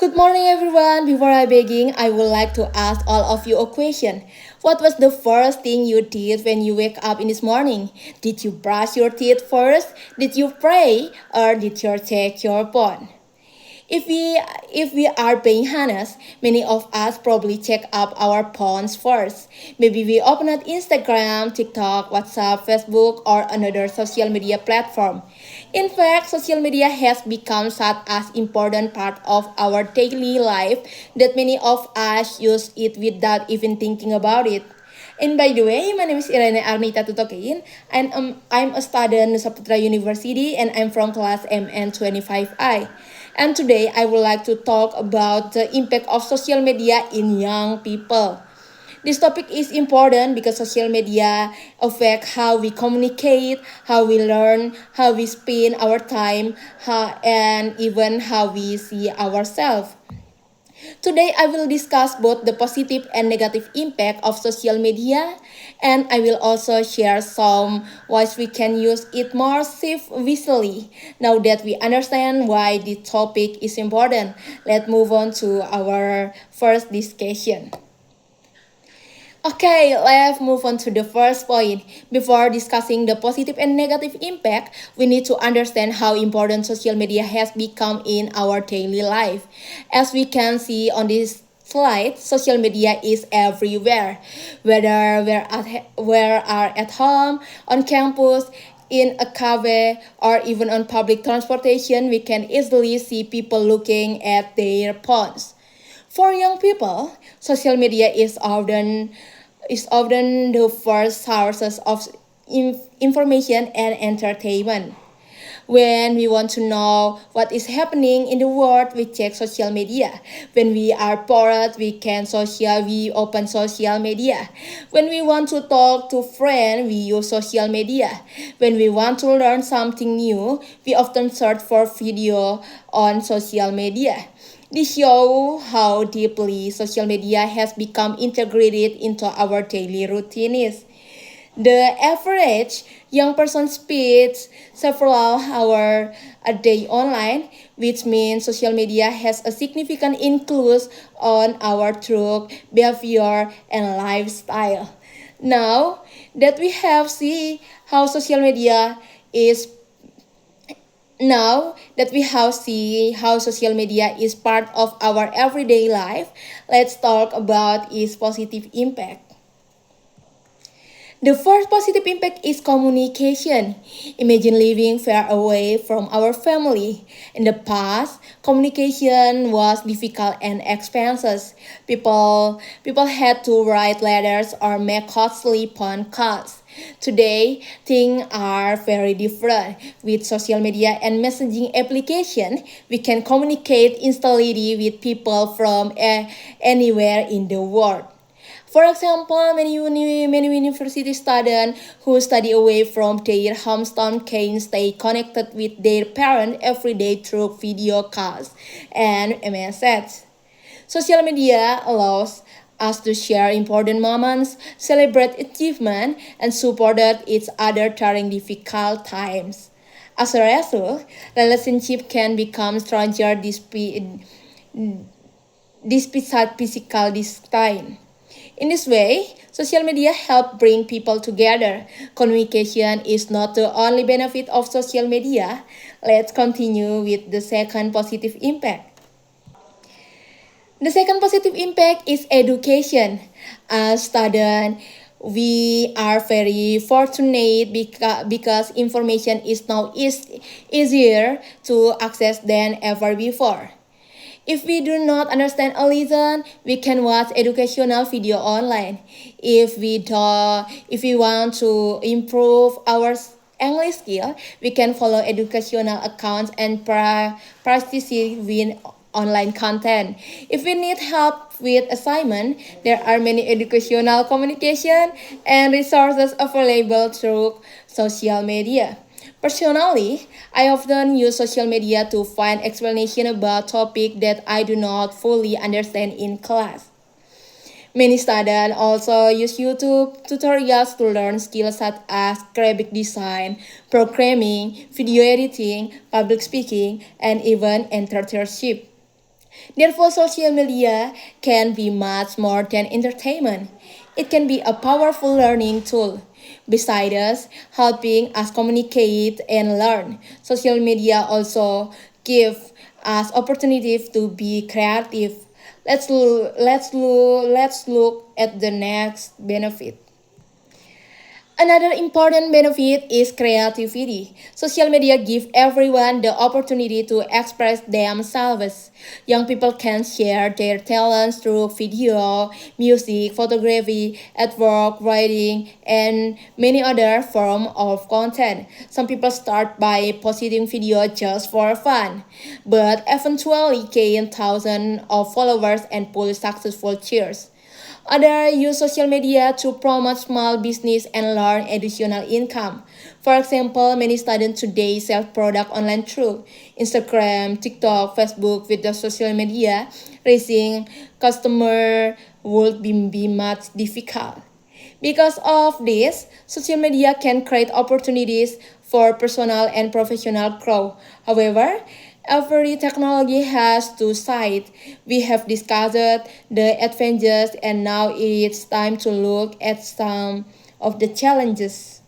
Good morning, everyone. Before I begin, I would like to ask all of you a question. What was the first thing you did when you wake up in this morning? Did you brush your teeth first? Did you pray? Or did you check your phone? If we if we are being honest, many of us probably check up our phones first. Maybe we open up Instagram, TikTok, WhatsApp, Facebook, or another social media platform. In fact, social media has become such an important part of our daily life that many of us use it without even thinking about it. And by the way, my name is Irene Arnita Tutokein, and I'm a student at Saputra University, and I'm from class MN25I. And today, I would like to talk about the impact of social media in young people. This topic is important because social media affect how we communicate, how we learn, how we spend our time, and even how we see ourselves. Today, I will discuss both the positive and negative impact of social media, and I will also share some ways we can use it more visually. Now that we understand why this topic is important, let's move on to our first discussion. Okay, let's move on to the first point. Before discussing the positive and negative impact, we need to understand how important social media has become in our daily life. As we can see on this slide, social media is everywhere. Whether we're at home, on campus, in a cafe, or even on public transportation, we can easily see people looking at their phones. For young people, social media is often the first sources of information and entertainment. When we want to know what is happening in the world, we check social media. When we are bored, we open social media. When we want to talk to friends, we use social media. When we want to learn something new, we often search for video on social media. This shows how deeply social media has become integrated into our daily routines. The average young person spends several hours a day online, which means social media has a significant influence on our thought, behavior, and lifestyle. Now that we have seen how social media is now that we have seen how social media is part of our everyday life, let's talk about its positive impact. The first positive impact is communication. Imagine living far away from our family. In the past, communication was difficult and expensive. People had to write letters or make costly phone calls. Today, things are very different. With social media and messaging application, we can communicate instantly with people from anywhere in the world. For example, many university students who study away from their hometown can stay connected with their parents every day through video calls and messages. Social media allows us to share important moments, celebrate achievement, and support each other during difficult times. As a result, relationship can become stronger despite physical distance. In this way, social media help bring people together. Communication is not the only benefit of social media. Let's continue with the second positive impact. The second positive impact is education. As students, we are very fortunate because information is now easier to access than ever before. If we do not understand a lesson, we can watch educational video online. If we want to improve our English skill, we can follow educational accounts and practice with online content. If we need help with assignment, there are many educational communication and resources available through social media. Personally, I often use social media to find explanation about topics that I do not fully understand in class. Many students also use YouTube tutorials to learn skills such as graphic design, programming, video editing, public speaking, and even entrepreneurship. Therefore, social media can be much more than entertainment. It can be a powerful learning tool. Besides helping us communicate and learn, social media also give us opportunities to be creative. Let's look at the next benefit. Another important benefit is creativity. Social media give everyone the opportunity to express themselves. Young people can share their talents through video, music, photography, artwork, writing, and many other forms of content. Some people start by posting video just for fun, but eventually gain thousands of followers and pull successful cheers. Others use social media to promote small business and learn additional income. For example, many students today sell products online through Instagram, TikTok, Facebook with the social media. Raising customer would be much difficult. Because of this, social media can create opportunities for personal and professional growth. However, every technology has two sides. We have discussed the advantages and now it's time to look at some of the challenges.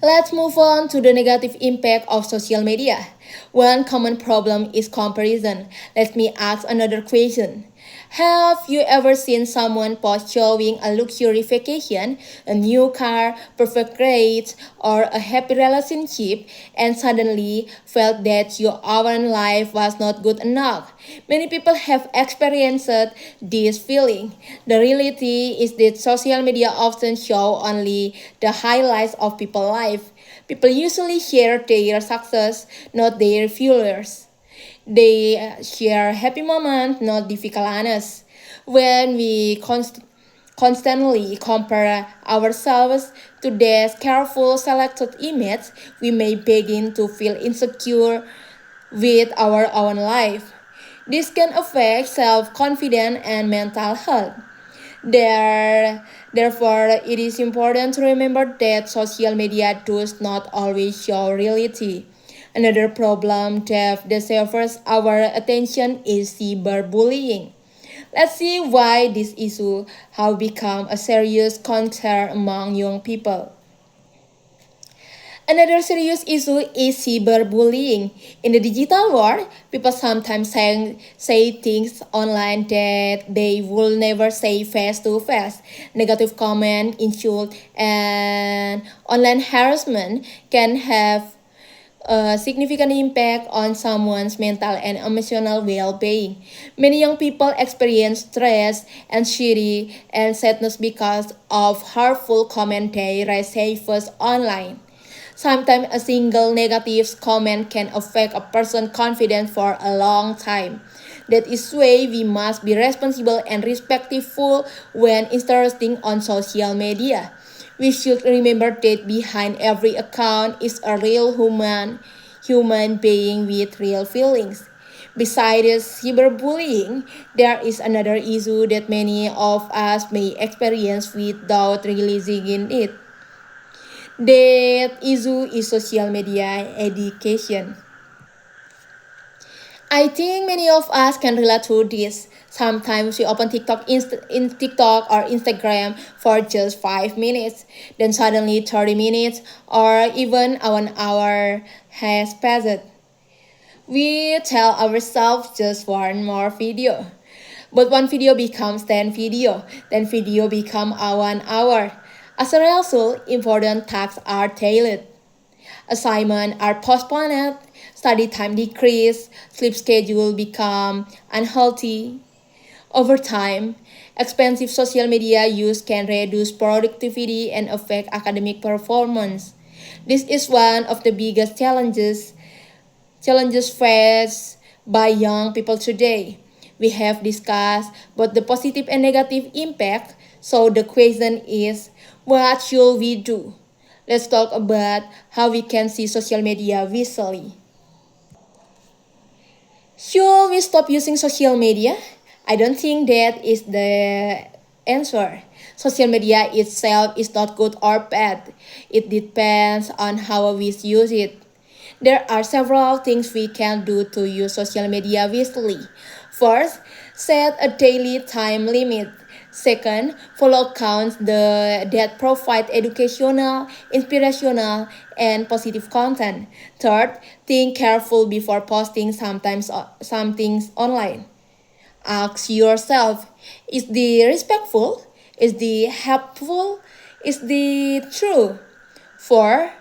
Let's move on to the negative impact of social media. One common problem is comparison. Let me ask another question. Have you ever seen someone post showing a luxury vacation, a new car, perfect grades, or a happy relationship, and suddenly felt that your own life was not good enough? Many people have experienced this feeling. The reality is that social media often show only the highlights of people's life. People usually share their success, not their failures. They share happy moments, not difficult ones. When we constantly compare ourselves to this careful selected image, we may begin to feel insecure with our own life. This can affect self-confidence and mental health. Therefore, it is important to remember that social media does not always show reality. Another problem that deserves our attention is cyberbullying. Let's see why this issue has become a serious concern among young people. Another serious issue is cyberbullying. In the digital world, people sometimes say things online that they will never say face to face. Negative comment, insult, and online harassment can have a significant impact on someone's mental and emotional well-being. Many young people experience stress, anxiety, and sadness because of harmful comments they receive online. Sometimes a single negative comment can affect a person's confidence for a long time. That is why we must be responsible and respectful when interacting on social media. We should remember that behind every account is a real human being with real feelings. Besides cyberbullying, there is another issue that many of us may experience without realizing it. That issue is social media education. I think many of us can relate to this. Sometimes we open in TikTok or Instagram for just 5 minutes, then suddenly 30 minutes or even 1 hour has passed. We tell ourselves just one more video. But one video becomes 10 video, then video become a 1 hour. As a result, important tasks are delayed. Assignments are postponed, study time decrease, sleep schedule become unhealthy. Over time, expensive social media use can reduce productivity and affect academic performance. This is one of the biggest challenges faced by young people today. We have discussed both the positive and negative impact, so the question is what should we do? Let's talk about how we can see social media visually. Should we stop using social media? I don't think that is the answer. Social media itself is not good or bad. It depends on how we use it. There are several things we can do to use social media wisely. First, set a daily time limit. Second, follow accounts that provide educational, inspirational, and positive content. Third, think careful before posting some things online. Ask yourself, is the respectful? Is the helpful? Is the true? 4.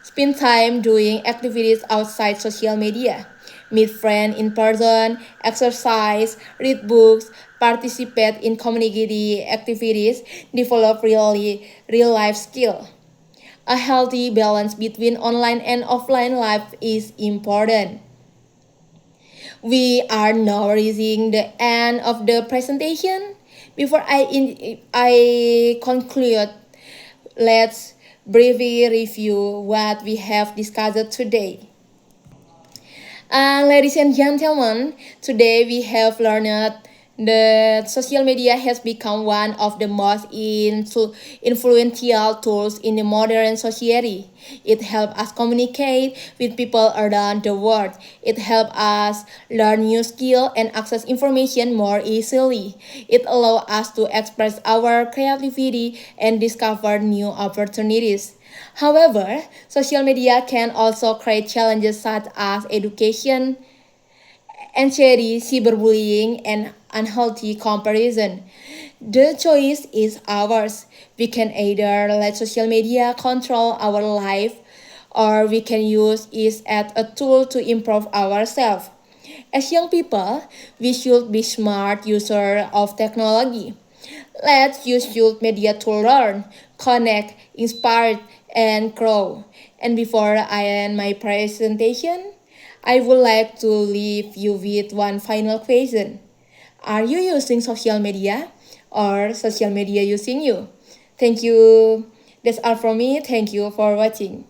Spend time doing activities outside social media. Meet friends in person, exercise, read books, participate in community activities, develop real life skill. A healthy balance between online and offline life is important. We are now reaching the end of the presentation. Before I conclude, let's briefly review what we have discussed today. Ladies and gentlemen, today we have learned that social media has become one of the most influential tools in the modern society. It helps us communicate with people around the world. It helps us learn new skills and access information more easily. It allows us to express our creativity and discover new opportunities. However, social media can also create challenges such as education, anxiety, cyberbullying, and unhealthy comparison. The choice is ours. We can either let social media control our life or we can use it as a tool to improve ourselves. As young people, we should be smart users of technology. Let's use youth media to learn, connect, inspire, and grow. And before I end my presentation, I would like to leave you with one final question. Are you using social media or social media using you? Thank you. That's all from me. Thank you for watching.